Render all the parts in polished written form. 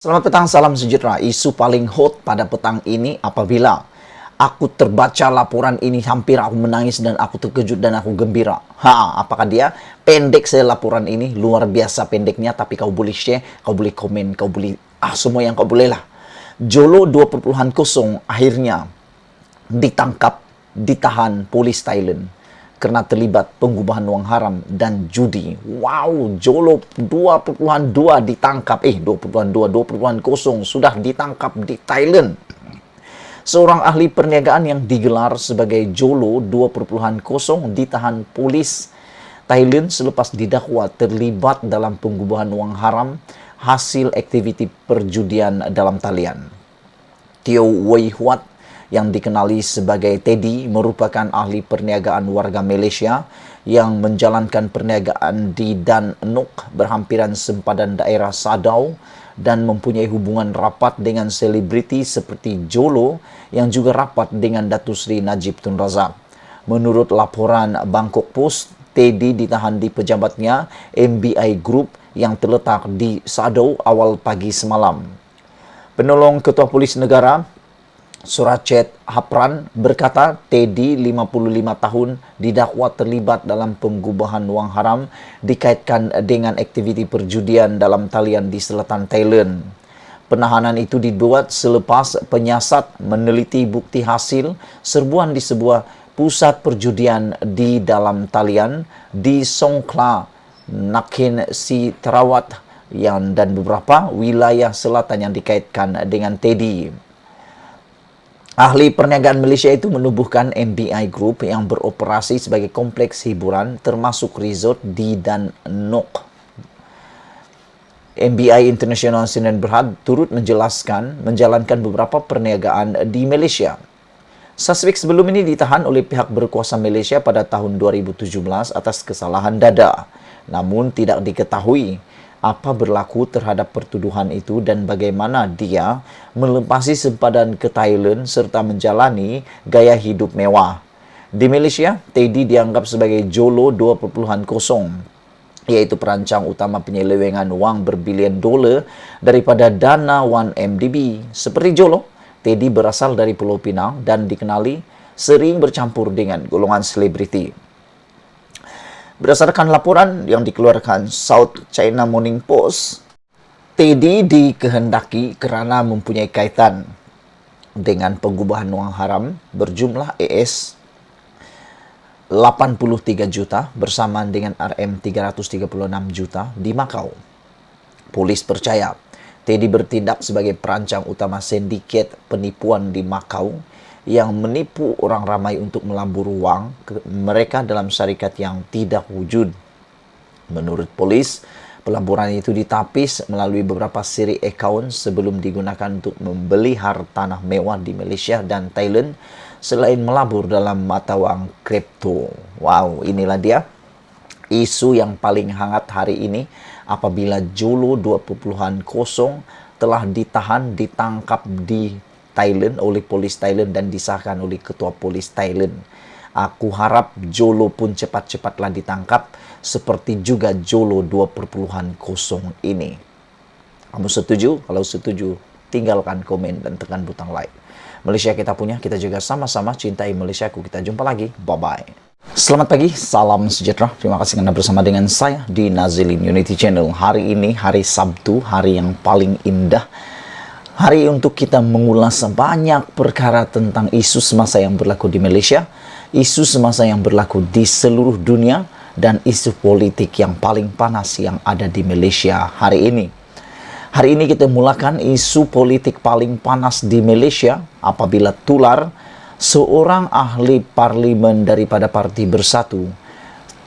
Selamat petang, salam sejahtera. Isu paling hot pada petang ini apabila aku terbaca laporan ini hampir aku menangis dan aku terkejut dan aku gembira. Apakah dia? Pendek saya laporan ini, luar biasa pendeknya, tapi kau boleh share, kau boleh komen, kau boleh semua yang kau boleh lah. Jolo 2.0 akhirnya ditangkap, ditahan polis Thailand karena terlibat pengubahan wang haram dan judi. Wow, Jolo 2.2 ditangkap. 2.0 sudah ditangkap di Thailand. Seorang ahli perniagaan yang digelar sebagai Jolo 2.0 ditahan polis Thailand selepas didakwa terlibat dalam pengubahan wang haram hasil aktiviti perjudian dalam talian. Teo Wei Huat yang dikenali sebagai Teddy merupakan ahli perniagaan warga Malaysia yang menjalankan perniagaan di Dan Nok berhampiran sempadan daerah Sadau dan mempunyai hubungan rapat dengan selebriti seperti Jolo yang juga rapat dengan Datuk Seri Najib Tun Razak. Menurut laporan Bangkok Post, Teddy ditahan di pejabatnya MBI Group yang terletak di Sadau awal pagi semalam. Penolong Ketua Polis Negara Surachet Hapran berkata Teddy 55 tahun didakwa terlibat dalam pengubahan wang haram dikaitkan dengan aktiviti perjudian dalam talian di selatan Thailand. Penahanan itu dibuat selepas penyiasat meneliti bukti hasil serbuan di sebuah pusat perjudian di dalam talian di Songkhla, Nakhon Si Terawat dan beberapa wilayah selatan yang dikaitkan dengan Teddy. Ahli perniagaan Malaysia itu menubuhkan MBI Group yang beroperasi sebagai kompleks hiburan termasuk resort di Dan Nok. MBI International Sdn Bhd turut menjalankan beberapa perniagaan di Malaysia. Suspek sebelum ini ditahan oleh pihak berkuasa Malaysia pada tahun 2017 atas kesalahan dada. Namun tidak diketahui apa berlaku terhadap pertuduhan itu dan bagaimana dia melepasi sempadan ke Thailand serta menjalani gaya hidup mewah. Di Malaysia, Teddy dianggap sebagai Jolo 2.0, yaitu perancang utama penyelewengan wang berbilion dolar daripada dana 1MDB. Seperti Jolo, Teddy berasal dari Pulau Pinang dan dikenali sering bercampur dengan golongan selebriti. Berdasarkan laporan yang dikeluarkan South China Morning Post, Teddy dikehendaki kerana mempunyai kaitan dengan pengubahan wang haram berjumlah AS 83 juta bersamaan dengan RM 336 juta di Macau. Polis percaya Teddy bertindak sebagai perancang utama sindiket penipuan di Macau yang menipu orang ramai untuk melambur wang mereka dalam syarikat yang tidak wujud. Menurut polis, pelaburan itu ditapis melalui beberapa siri akaun sebelum digunakan untuk membeli hartanah mewah di Malaysia dan Thailand selain melabur dalam mata wang kripto. Wow, inilah dia isu yang paling hangat hari ini apabila Jolo 2.0 telah ditangkap di Thailand oleh polis Thailand dan disahkan oleh Ketua Polis Thailand. Aku harap Jolo pun cepat-cepatlah ditangkap seperti juga Jolo 2.0 ini. Kamu setuju? Kalau setuju, tinggalkan komen dan tekan butang like. Malaysia kita punya, kita juga sama-sama cintai Malaysiaku. Kita jumpa lagi. Bye-bye. Selamat pagi, salam sejahtera. Terima kasih Anda bersama dengan saya di Nazilin Unity Channel. Hari ini, hari Sabtu, hari yang paling indah. Hari untuk kita mengulas banyak perkara tentang isu semasa yang berlaku di Malaysia, isu semasa yang berlaku di seluruh dunia, dan isu politik yang paling panas yang ada di Malaysia hari ini. Hari ini kita mulakan isu politik paling panas di Malaysia apabila tular seorang ahli parlimen daripada Parti Bersatu.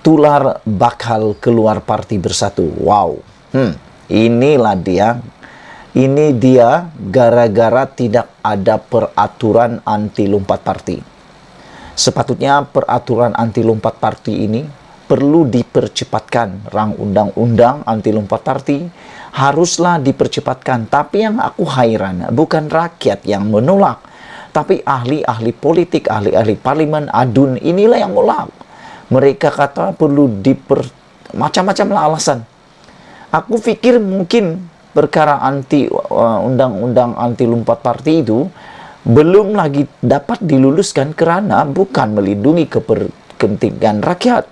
Tular bakal keluar Parti Bersatu. Wow. Inilah dia. Ini dia gara-gara tidak ada peraturan anti lompat parti. Sepatutnya peraturan anti lompat parti ini perlu dipercepatkan. Rang undang-undang anti lompat parti haruslah dipercepatkan. Tapi yang aku hairan bukan rakyat yang menolak, tapi ahli-ahli politik, ahli-ahli parlimen, adun inilah yang menolak. Mereka kata perlu macam-macam lah alasan. Aku fikir mungkin perkara undang-undang anti lompat parti itu belum lagi dapat diluluskan kerana bukan melindungi kepentingan rakyat,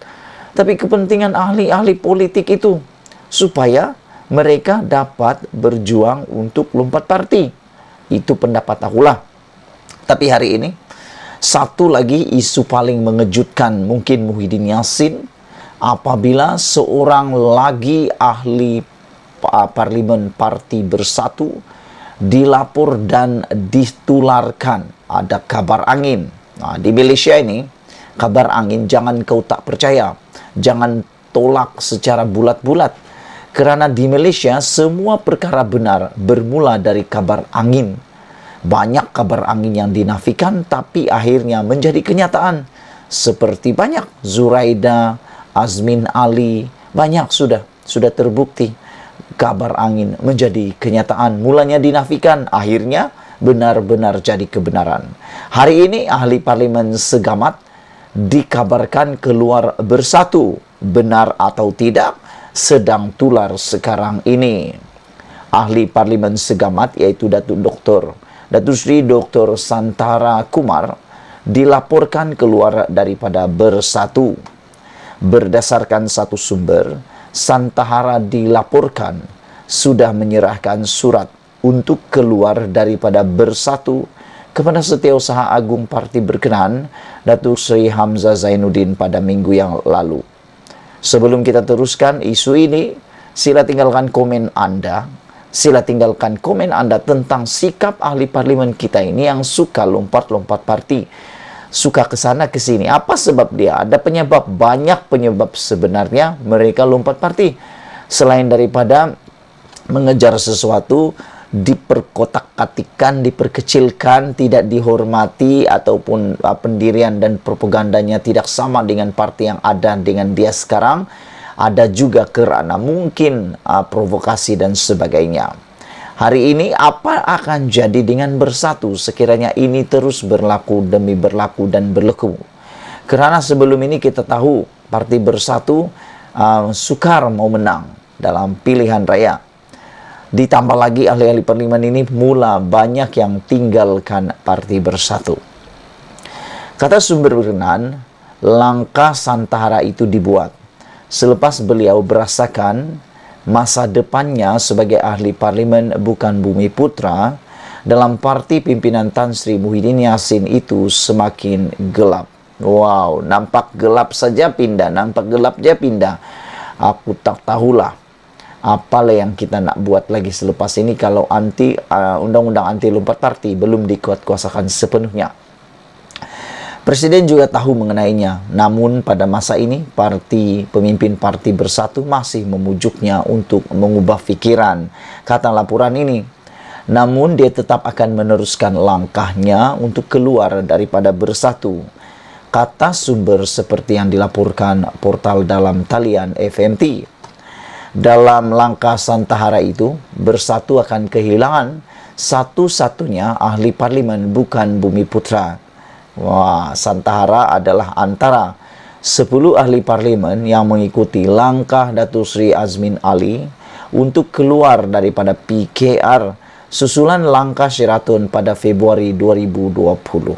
tapi kepentingan ahli-ahli politik itu, supaya mereka dapat berjuang untuk lompat parti. Itu pendapat akulah. Tapi hari ini, satu lagi isu paling mengejutkan mungkin Muhyiddin Yassin, apabila seorang lagi ahli Parlimen Parti Bersatu dilapor dan ditularkan ada kabar angin. Nah, di Malaysia ini, kabar angin jangan kau tak percaya. Jangan tolak secara bulat-bulat. Kerana di Malaysia, semua perkara benar bermula dari kabar angin. Banyak kabar angin yang dinafikan, tapi akhirnya menjadi kenyataan. Seperti banyak Zuraida, Azmin Ali, banyak sudah terbukti. Kabar angin menjadi kenyataan. Mulanya dinafikan, akhirnya benar-benar jadi kebenaran. Hari ini ahli parlimen Segamat dikabarkan keluar bersatu. Benar atau tidak, sedang tular sekarang ini. Ahli parlimen Segamat yaitu Datuk Seri Dr. Santara Kumar dilaporkan keluar daripada Bersatu. Berdasarkan satu sumber, Santara dilaporkan sudah menyerahkan surat untuk keluar daripada Bersatu kepada Setiausaha Agung Parti berkenaan, Datuk Seri Hamzah Zainuddin pada minggu yang lalu. Sebelum kita teruskan isu ini, sila tinggalkan komen Anda. Sila tinggalkan komen Anda tentang sikap ahli parlimen kita ini yang suka lompat-lompat parti. Suka ke sana ke sini. Apa sebab dia? Ada penyebab, banyak penyebab sebenarnya mereka lompat parti. Selain daripada mengejar sesuatu, diperkotak-katikan, diperkecilkan, tidak dihormati, ataupun pendirian dan propagandanya tidak sama dengan parti yang ada dengan dia sekarang. Ada juga kerana mungkin provokasi dan sebagainya. Hari ini apa akan jadi dengan Bersatu sekiranya ini terus berlaku demi berlaku dan berlaku? Kerana sebelum ini kita tahu Parti Bersatu sukar mau menang dalam pilihan raya. Ditambah lagi ahli-ahli parlimen ini mula banyak yang tinggalkan Parti Bersatu. Kata sumber berkenan, langkah Santara itu dibuat selepas beliau berasakan masa depannya sebagai ahli parlimen bukan Bumi Putra dalam parti pimpinan Tan Sri Muhyiddin Yassin itu semakin gelap. Wow, nampak gelap saja pindah, nampak gelap saja pindah. Aku tak tahulah apalah yang kita nak buat lagi selepas ini kalau undang-undang anti lompat parti belum dikuatkuasakan sepenuhnya. Presiden juga tahu mengenainya, namun pada masa ini pemimpin Parti Bersatu masih memujuknya untuk mengubah fikiran, kata laporan ini. Namun dia tetap akan meneruskan langkahnya untuk keluar daripada Bersatu, kata sumber seperti yang dilaporkan portal dalam talian FMT. Dalam langkah Santara itu, Bersatu akan kehilangan satu-satunya ahli parlimen bukan Bumi Putra. Wah, Santara adalah antara 10 ahli parlimen yang mengikuti langkah Datuk Seri Azmin Ali untuk keluar daripada PKR susulan langkah Sheraton pada Februari 2020.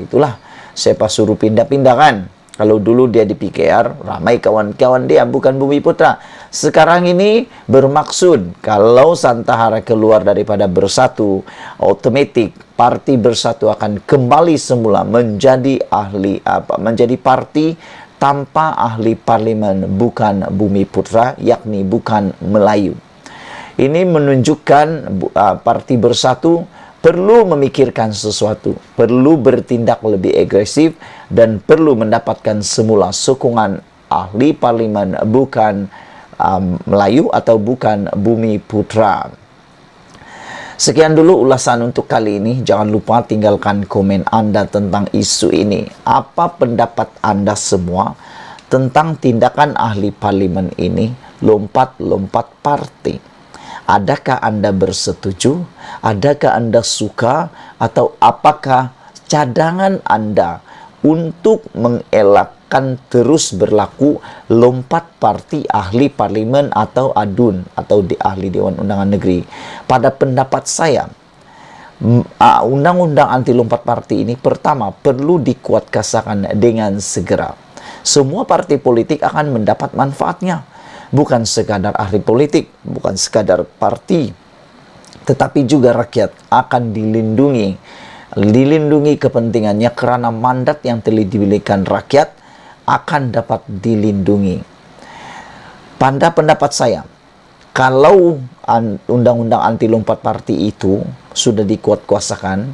Itulah saya suruh pindah-pindah kan. Kalau dulu dia di PKR, ramai kawan-kawan dia bukan Bumi Putra. Sekarang ini bermaksud kalau Santara keluar daripada Bersatu, otomatik Parti Bersatu akan kembali semula menjadi menjadi parti tanpa ahli parlimen bukan Bumi Putra, yakni bukan Melayu. Ini menunjukkan Parti Bersatu perlu memikirkan sesuatu, perlu bertindak lebih agresif dan perlu mendapatkan semula sokongan ahli parlimen bukan Melayu atau bukan Bumi Putra. Sekian dulu ulasan untuk kali ini. Jangan lupa tinggalkan komen Anda tentang isu ini. Apa pendapat Anda semua tentang tindakan ahli parlimen ini lompat-lompat parti? Adakah Anda bersetuju? Adakah Anda suka? Atau apakah cadangan Anda untuk mengelak akan terus berlaku lompat parti ahli parlimen atau ADUN atau ahli Dewan Undangan Negeri. Pada pendapat saya, undang-undang anti lompat parti ini pertama perlu dikuatkasakan dengan segera. Semua partai politik akan mendapat manfaatnya. Bukan sekadar ahli politik, bukan sekadar parti, tetapi juga rakyat akan dilindungi kepentingannya karena mandat yang telah diberikan rakyat akan dapat dilindungi. Pada pendapat saya, kalau undang-undang anti lompat parti itu sudah dikuatkuasakan,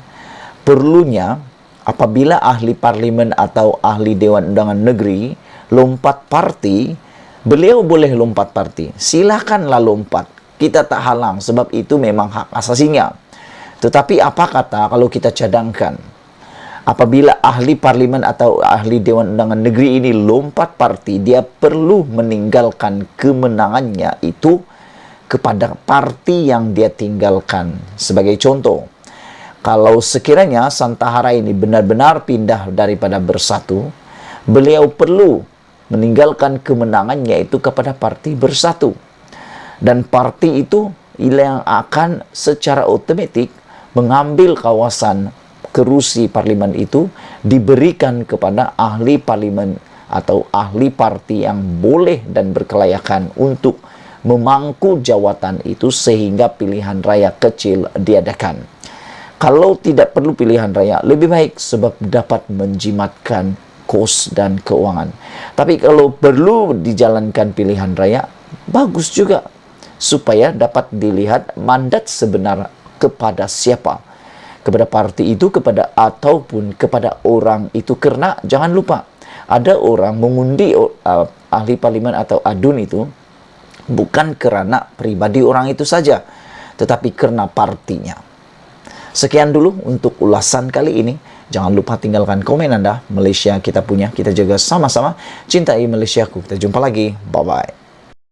perlunya apabila ahli parlimen atau ahli Dewan Undangan Negeri lompat parti, beliau boleh lompat parti. Silakanlah lompat. Kita tak halang sebab itu memang hak asasinya. Tetapi apa kata kalau kita cadangkan, apabila ahli parlimen atau ahli Dewan Undangan Negeri ini lompat parti, dia perlu meninggalkan kemenangannya itu kepada parti yang dia tinggalkan. Sebagai contoh, kalau sekiranya Santahara ini benar-benar pindah daripada Bersatu, beliau perlu meninggalkan kemenangannya itu kepada parti Bersatu. Dan parti itu yang akan secara otomatis mengambil kawasan kerusi parlimen itu diberikan kepada ahli parlimen atau ahli parti yang boleh dan berkelayakan untuk memangku jawatan itu sehingga pilihan raya kecil diadakan. Kalau tidak perlu pilihan raya, lebih baik sebab dapat menjimatkan kos dan keuangan. Tapi kalau perlu dijalankan pilihan raya, bagus juga supaya dapat dilihat mandat sebenar kepada siapa, kepada parti itu, kepada ataupun kepada orang itu. Karena jangan lupa, ada orang mengundi ahli parlimen atau ADUN itu bukan karena pribadi orang itu saja, tetapi karena partinya. Sekian dulu untuk ulasan kali ini. Jangan lupa tinggalkan komen Anda. Malaysia kita punya, kita jaga sama-sama. Cintai Malaysiaku. Kita jumpa lagi. Bye-bye.